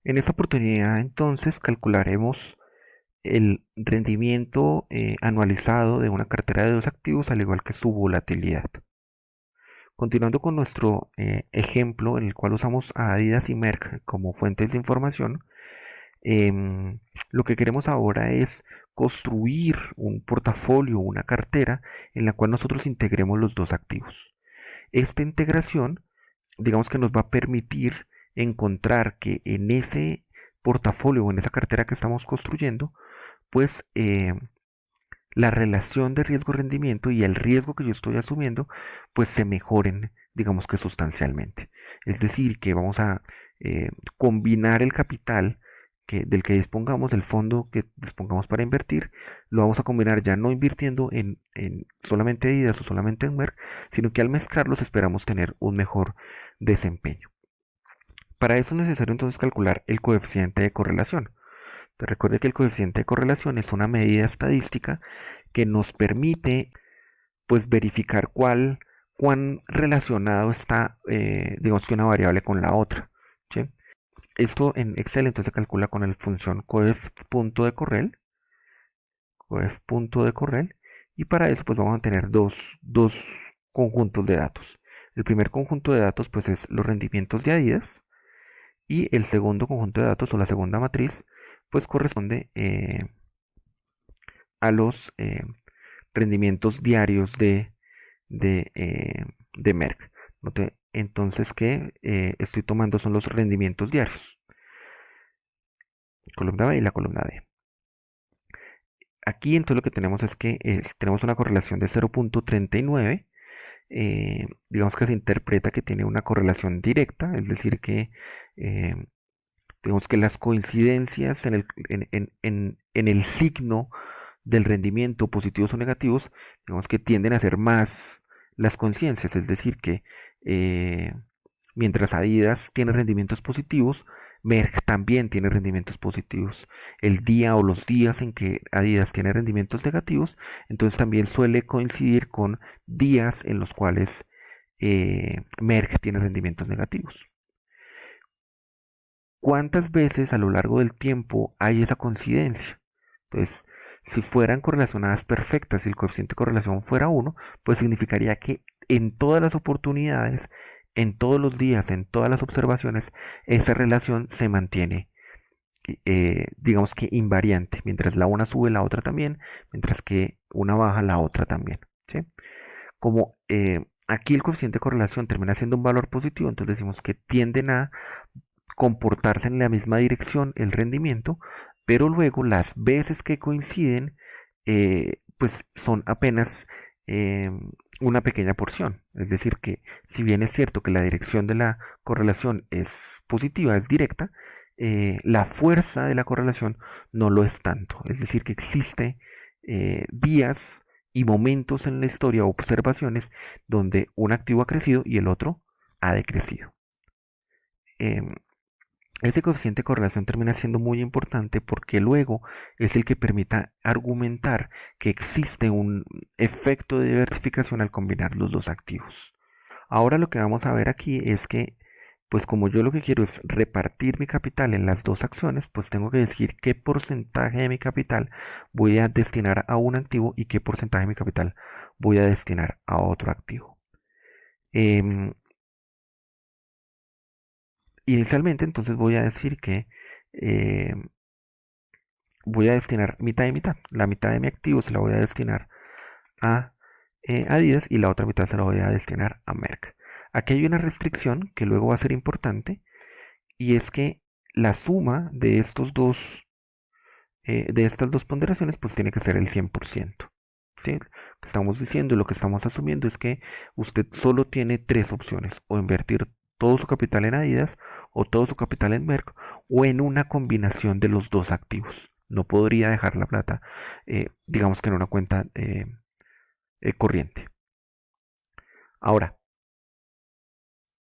En esta oportunidad entonces calcularemos el rendimiento anualizado de una cartera de dos activos al igual que su volatilidad. Continuando con nuestro ejemplo en el cual usamos a Adidas y Merck como fuentes de información, em, lo que queremos ahora es construir un portafolio, una cartera en la cual nosotros integremos los dos activos. Esta integración, digamos que nos va a permitir encontrar que en ese portafolio o en esa cartera que estamos construyendo, pues la relación de riesgo-rendimiento y el riesgo que yo estoy asumiendo, pues se mejoren, digamos que sustancialmente. Es decir, que vamos a combinar el capital del que dispongamos, del fondo que dispongamos para invertir, lo vamos a combinar ya no invirtiendo en solamente Adidas o solamente en Merck, sino que al mezclarlos esperamos tener un mejor desempeño. Para eso es necesario entonces calcular el coeficiente de correlación. Te recuerde que el coeficiente de correlación es una medida estadística que nos permite pues verificar cuán relacionado está, digamos que una variable con la otra. ¿Sí? Esto en Excel entonces se calcula con la función coef.de correl, y para eso pues vamos a tener dos conjuntos de datos. El primer conjunto de datos pues es los rendimientos de Adidas, y el segundo conjunto de datos o la segunda matriz pues corresponde a los rendimientos diarios de Merck. Note entonces que estoy tomando son los rendimientos diarios, columna B y la columna D. Aquí entonces lo que tenemos es que tenemos una correlación de 0.39. Digamos que se interpreta que tiene una correlación directa, es decir que eh, digamos que las coincidencias en el signo del rendimiento, positivos o negativos, digamos que tienden a ser más las conciencias, es decir, que eh, mientras Adidas tiene rendimientos positivos, Merck también tiene rendimientos positivos. El día o los días en que Adidas tiene rendimientos negativos, entonces también suele coincidir con días en los cuales Merck tiene rendimientos negativos. ¿Cuántas veces a lo largo del tiempo hay esa coincidencia? Pues si fueran correlacionadas perfectas, si el coeficiente de correlación fuera uno, pues significaría que en todas las oportunidades, en todos los días, en todas las observaciones, esa relación se mantiene, digamos que invariante. Mientras la una sube, la otra también, mientras que una baja, la otra también. ¿Sí? Como aquí el coeficiente de correlación termina siendo un valor positivo, entonces decimos que tienden a comportarse en la misma dirección el rendimiento, pero luego las veces que coinciden, pues son apenas eh, una pequeña porción. Es decir, que si bien es cierto que la dirección de la correlación es positiva, es directa, la fuerza de la correlación no lo es tanto. Es decir, que existe días y momentos en la historia, observaciones, donde un activo ha crecido y el otro ha decrecido. Em, ese coeficiente de correlación termina siendo muy importante porque luego es el que permita argumentar que existe un efecto de diversificación al combinar los dos activos. Ahora lo que vamos a ver aquí es que, pues como yo lo que quiero es repartir mi capital en las dos acciones, pues tengo que decir qué porcentaje de mi capital voy a destinar a un activo y qué porcentaje de mi capital voy a destinar a otro activo. Em, Inicialmente entonces voy a decir que eh, voy a destinar mitad y mitad. La mitad de mi activo se la voy a destinar a Adidas y la otra mitad se la voy a destinar a Merck. Aquí hay una restricción que luego va a ser importante, y es que la suma de de estas dos ponderaciones pues tiene que ser el 100%. ¿Sí? Lo que estamos diciendo y lo que estamos asumiendo es que usted solo tiene tres opciones: o invertir todo su capital en Adidas, o todo su capital en Merck, o en una combinación de los dos activos. No podría dejar la plata, digamos que en una cuenta corriente. Ahora,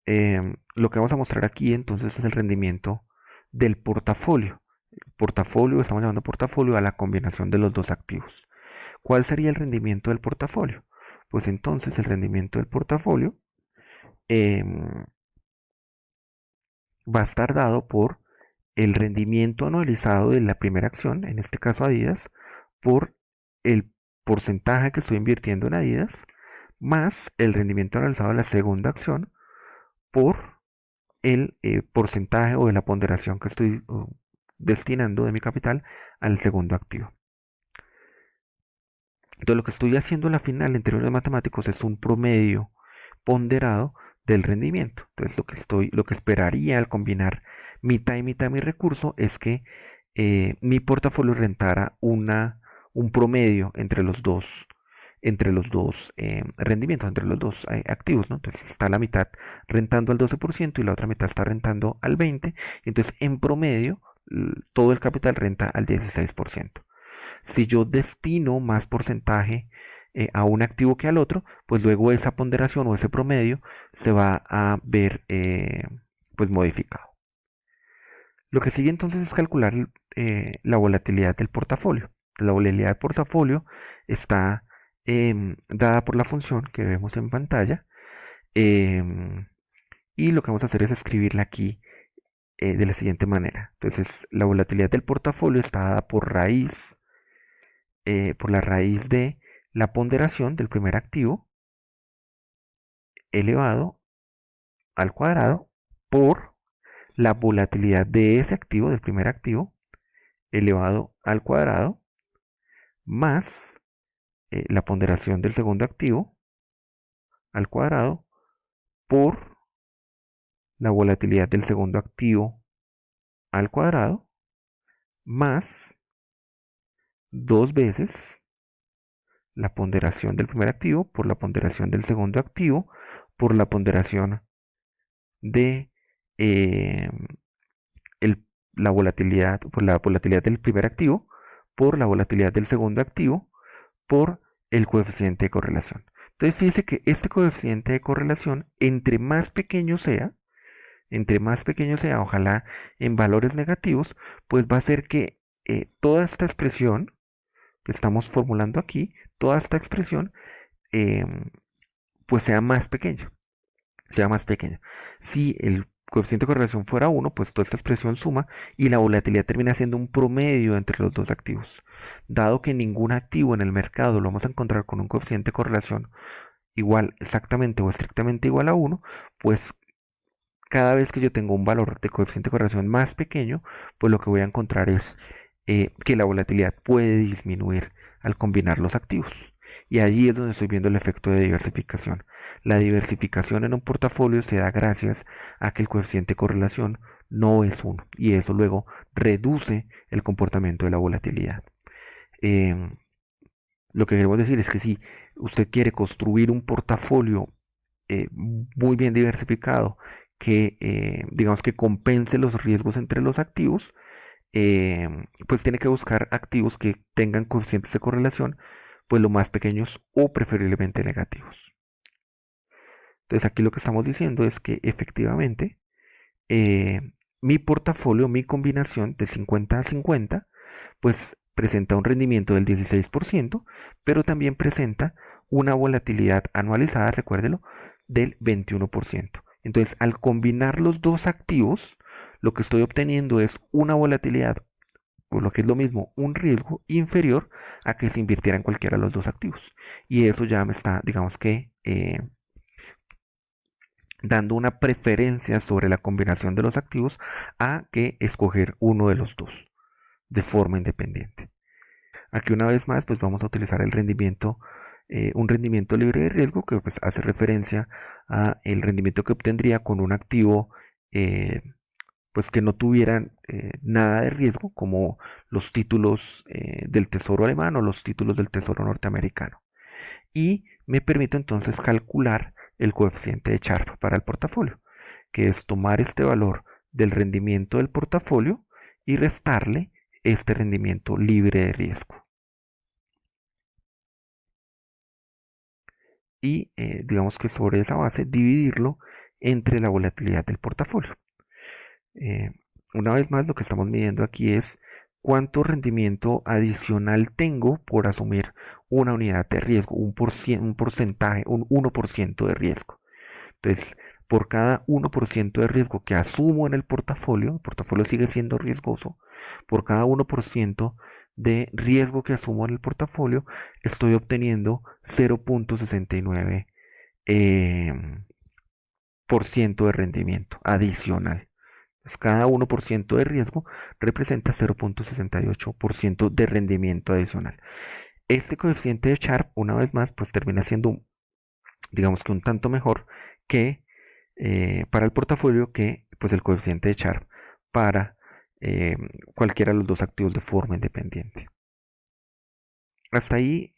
lo que vamos a mostrar aquí entonces es el rendimiento del portafolio. El portafolio, estamos llamando portafolio a la combinación de los dos activos. ¿Cuál sería el rendimiento del portafolio? Pues entonces el rendimiento del portafolio eh, va a estar dado por el rendimiento anualizado de la primera acción, en este caso Adidas, por el porcentaje que estoy invirtiendo en Adidas, más el rendimiento anualizado de la segunda acción por el porcentaje o de la ponderación que estoy destinando de mi capital al segundo activo. Entonces lo que estoy haciendo a la final en términos matemáticos es un promedio ponderado del rendimiento. Entonces lo que esperaría al combinar mitad y mitad de mi recurso es que mi portafolio rentara un promedio entre los dos rendimientos, entre los dos activos, ¿no? Entonces está la mitad rentando al 12% y la otra mitad está rentando al 20%. Entonces en promedio todo el capital renta al 16%. Si yo destino más porcentaje a un activo que al otro, pues luego esa ponderación o ese promedio se va a ver pues modificado. Lo que sigue entonces es calcular la volatilidad del portafolio. La volatilidad del portafolio está dada por la función que vemos en pantalla, em, y lo que vamos a hacer es escribirla aquí de la siguiente manera. Entonces la volatilidad del portafolio está dada por la raíz de la ponderación del primer activo elevado al cuadrado por la volatilidad de ese activo, del primer activo, elevado al cuadrado, más la ponderación del segundo activo al cuadrado por la volatilidad del segundo activo al cuadrado, más dos veces la ponderación del primer activo por la ponderación del segundo activo por la ponderación de eh, el, la volatilidad del primer activo por la volatilidad del segundo activo por el coeficiente de correlación. Entonces fíjese que este coeficiente de correlación, entre más pequeño sea, ojalá en valores negativos, pues va a hacer que toda esta expresión que estamos formulando aquí, toda esta expresión, eh, pues sea más pequeña. Si el coeficiente de correlación fuera 1, pues toda esta expresión suma y la volatilidad termina siendo un promedio entre los dos activos. Dado que ningún activo en el mercado lo vamos a encontrar con un coeficiente de correlación igual exactamente o estrictamente igual a 1, pues cada vez que yo tengo un valor de coeficiente de correlación más pequeño, pues lo que voy a encontrar es que la volatilidad puede disminuir al combinar los activos. Y allí es donde estoy viendo el efecto de diversificación. La diversificación en un portafolio se da gracias a que el coeficiente de correlación no es 1 y eso luego reduce el comportamiento de la volatilidad. Eh, lo que queremos decir es que si usted quiere construir un portafolio muy bien diversificado que digamos que compense los riesgos entre los activos, pues tiene que buscar activos que tengan coeficientes de correlación pues lo más pequeños o preferiblemente negativos. Entonces aquí lo que estamos diciendo es que efectivamente eh, mi portafolio, mi combinación de 50 a 50, pues presenta un rendimiento del 16%, pero también presenta una volatilidad anualizada, recuérdelo, del 21%. Entonces, al combinar los dos activos, lo que estoy obteniendo es una volatilidad, por lo que es lo mismo, un riesgo inferior a que se invirtiera en cualquiera de los dos activos. Y eso ya me está, digamos que, dando una preferencia sobre la combinación de los activos a que escoger uno de los dos de forma independiente. Aquí una vez más pues vamos a utilizar el rendimiento, un rendimiento libre de riesgo que pues hace referencia a el rendimiento que obtendría con un activo pues que no tuvieran nada de riesgo como los títulos del tesoro alemán o los títulos del tesoro norteamericano. Y me permite entonces calcular el coeficiente de Sharpe para el portafolio, que es tomar este valor del rendimiento del portafolio y restarle este rendimiento libre de riesgo. Y digamos que sobre esa base dividirlo entre la volatilidad del portafolio. Eh, una vez más lo que estamos midiendo aquí es cuánto rendimiento adicional tengo por asumir una unidad de riesgo, un porcentaje, un 1% de riesgo. Entonces, por cada 1% de riesgo que asumo en el portafolio sigue siendo riesgoso, por cada 1% de riesgo que asumo en el portafolio, estoy obteniendo 0.69 por ciento de rendimiento adicional. Pues cada 1% de riesgo representa 0.68% de rendimiento adicional. Este coeficiente de Sharpe, una vez más, pues termina siendo, digamos que un tanto mejor que para el portafolio que pues el coeficiente de Sharpe para cualquiera de los dos activos de forma independiente. Hasta ahí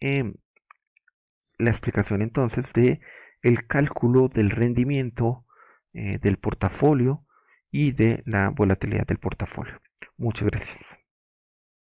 la explicación entonces de el cálculo del rendimiento del portafolio y de la volatilidad del portafolio. Muchas gracias.